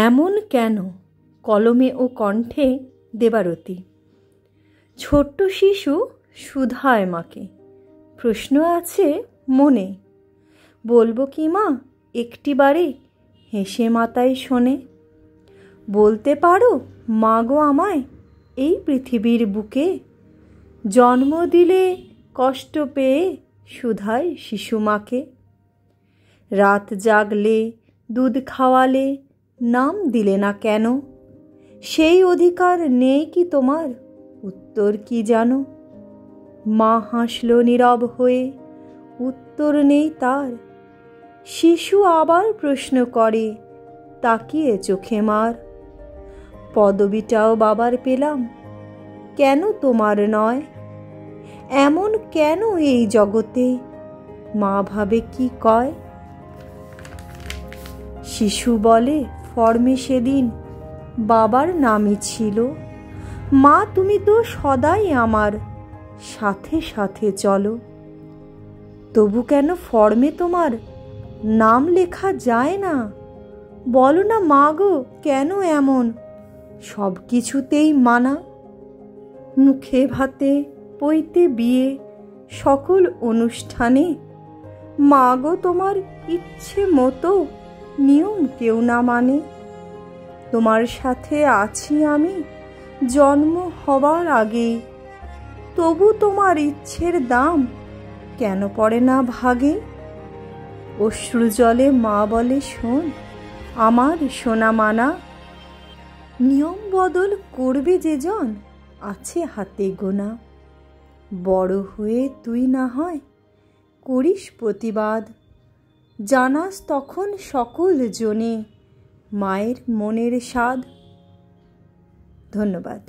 এমন কেন? কলমে ও কণ্ঠে দেবারতী। ছোট্ট শিশু শুধায় মাকে, প্রশ্ন আছে মনে, বলবো কি মা একটিবারে? হেসে মাতাই শোনে। বলতে পারো মা গো আমায়, এই পৃথিবীর বুকে জন্ম দিলে কষ্ট পেয়ে শুধায় শিশু মাকে। রাত জাগলে দুধ খাওয়ালে নাম দিলে না কেন? সেই অধিকার নেই কি তোমার? উত্তর কি জানো? মা হাসল নীরব হয়ে, উত্তর নেই তার। শিশু আবার প্রশ্ন করে, তাকিয়ে চোখে মার। পদবিটাও বাবার পেলাম, কেন তোমার নয়? এমন কেন এই জগতে? মা ভাবে কি কয়? শিশু বলে ফর্মে সেদিন বাবার নামই ছিল। মা তুমি তো সদাই আমার সাথে সাথে চলো। তবু কেন ফর্মে তোমার নাম লেখা যায় না? বলো না মা গো কেন এমন? সব কিছুতেই মানা। মুখে ভাতে পৈতে বিয়ে সকল অনুষ্ঠানে মা গো তোমার ইচ্ছে মতো নিয়ম কেউ না মানে। তোমার সাথে আছি আমি জন্ম হবার আগে, তবু তোমার ইচ্ছের দাম কেন পড়ে না ভাগে? অশ্রু জলে মা বলে শোন আমার সোনা মানা। নিয়ম বদল করবে যে জন আছে হাতে গোনা। বড় হয়ে তুই না হয় করিস প্রতিবাদ, জানাস তখন সকল জনে মায়ের মনের স্বাদ। ধন্যবাদ।